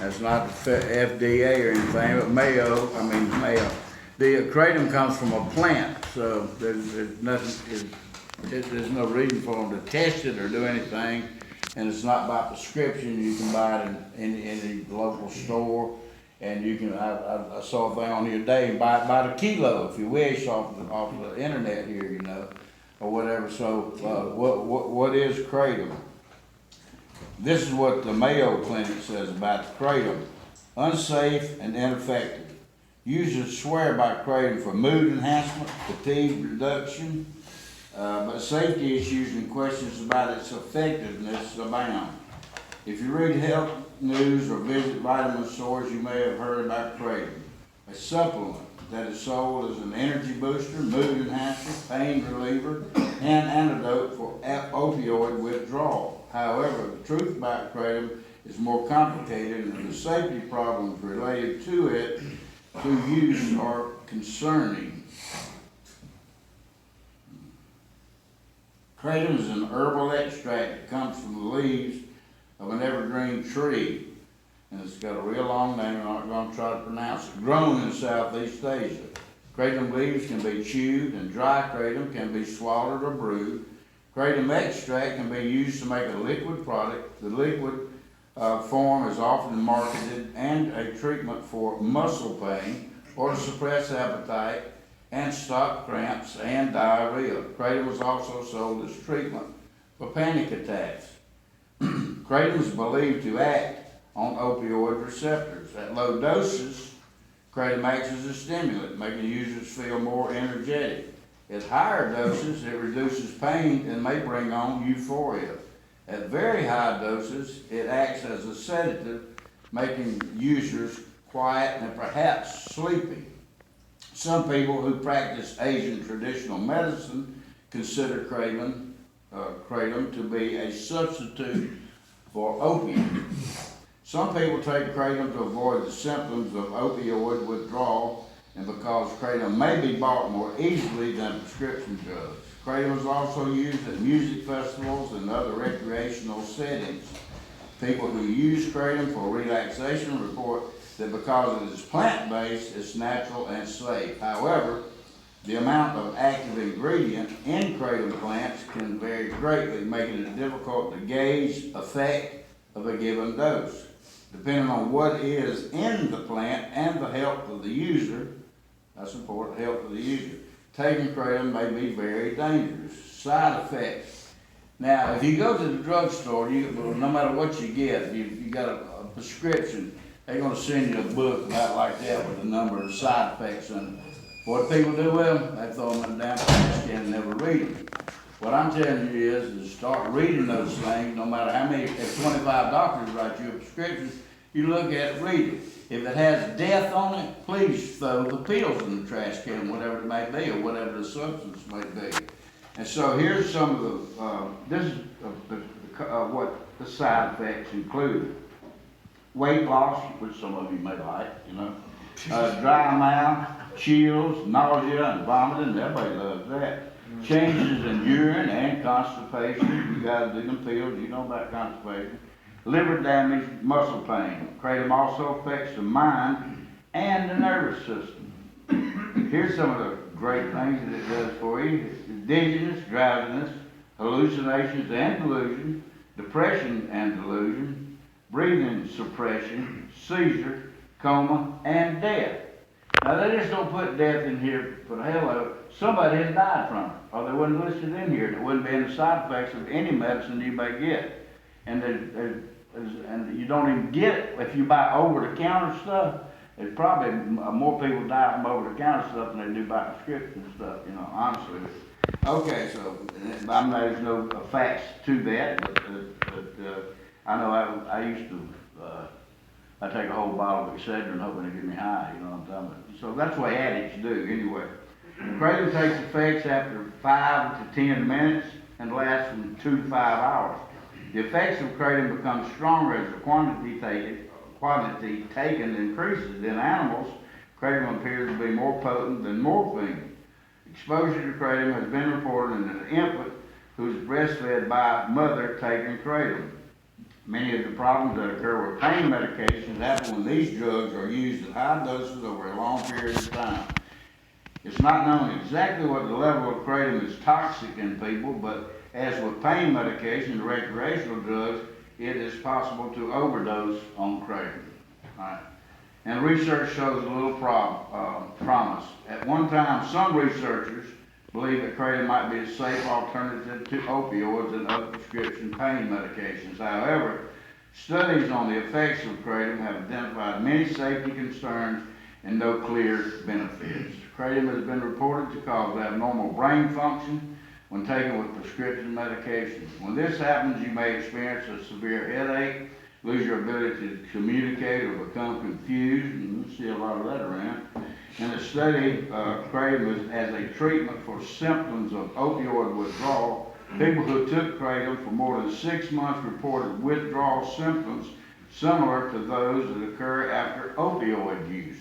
That's not FDA or anything, but Mayo. The kratom comes from a plant, so there's nothing. There's no reason for them to test it or do anything, and it's not by prescription. You can buy it in any local store, and you can. I saw a thing on here today, and buy it by the kilo if you wish off the internet here, you know, or whatever. So what is kratom? This is what the Mayo Clinic says about the kratom: unsafe and ineffective. Users swear by kratom for mood enhancement, fatigue reduction, but safety issues and questions about its effectiveness abound. If you read health news or visit vitamin stores, you may have heard about kratom, a supplement that is sold as an energy booster, mood enhancer, pain reliever, and antidote for opioid withdrawal. However, the truth about kratom is more complicated, and the safety problems related to it through use are concerning. Kratom is an herbal extract that comes from the leaves of an evergreen tree, and it's got a real long name. I'm not going to try to pronounce it. Grown in Southeast Asia. Kratom leaves can be chewed, and dry kratom can be swallowed or brewed. Kratom extract can be used to make a liquid product. The liquid form is often marketed and a treatment for muscle pain or to suppress appetite and stop cramps and diarrhea. Kratom is also sold as treatment for panic attacks. Kratom is believed to act on opioid receptors. At low doses, kratom acts as a stimulant, making users feel more energetic. At higher doses, it reduces pain and may bring on euphoria. At very high doses, it acts as a sedative, making users quiet and perhaps sleepy. Some people who practice Asian traditional medicine consider kratom to be a substitute for opium. Some people take kratom to avoid the symptoms of opioid withdrawal and because kratom may be bought more easily than prescription drugs. Kratom is also used at music festivals and other recreational settings. People who use kratom for relaxation report that because it is plant-based, it's natural and safe. However, the amount of active ingredient in kratom plants can vary greatly, making it difficult to gauge effect of a given dose. Depending on what is in the plant and the health of the user, that's important, health of the user, taking kratom may be very dangerous. Side effects. Now, if you go to the drugstore, no matter what you get, you got a prescription, they're going to send you a book about like that with a number of side effects in it. What people do with them, they throw them in the damn trash can and never read them. What I'm telling you is start reading those things, no matter how many, if 25 doctors write you a prescription, you look at it, read it. If it has death on it, please throw the pills in the trash can, whatever it may be, or whatever the substance may be. And so here's some of the, what the side effects include. Weight loss, which some of you may like, you know. Dry mouth, chills, nausea, and vomiting. Everybody loves that. Changes in urine and constipation. You guys do them pills, you know about constipation. Liver damage, muscle pain. Kratom also affects the mind and the nervous system. Here's some of the great things that it does for you. Dizziness, drowsiness, hallucinations and delusion, depression and delusion, breathing suppression, seizure, coma, and death. Now they just don't put death in here for the hell of it. Somebody has died from it, or they wouldn't list it in here, and it wouldn't be in the side effects of any medicine you may get. And you don't even get it if you buy over-the-counter stuff. There's probably more people die from over-the-counter stuff than they do by prescription stuff, you know, honestly. Okay, so there's no facts to that, but I know I used to, I take a whole bottle of Excedrin hoping to get me high, you know what I'm talking about. So that's what addicts do anyway. Kratom takes effects after 5 to 10 minutes and lasts from 2 to 5 hours. The effects of kratom become stronger as the quantity taken increases. In animals, kratom appears to be more potent than morphine. Exposure to kratom has been reported in an infant who is breastfed by a mother taking kratom. Many of the problems that occur with pain medications happen when these drugs are used at high doses over a long period of time. It's not known exactly what the level of kratom is toxic in people, but as with pain medication and recreational drugs, it is possible to overdose on kratom. Right. And research shows a little promise. At one time, some researchers believed that kratom might be a safe alternative to opioids and other prescription pain medications. However, studies on the effects of kratom have identified many safety concerns and no clear benefits. Kratom has been reported to cause abnormal brain function when taken with prescription medications. When this happens, you may experience a severe headache, lose your ability to communicate or become confused, and you see a lot of that around. In a study, kratom as a treatment for symptoms of opioid withdrawal, people who took kratom for more than 6 months reported withdrawal symptoms similar to those that occur after opioid use.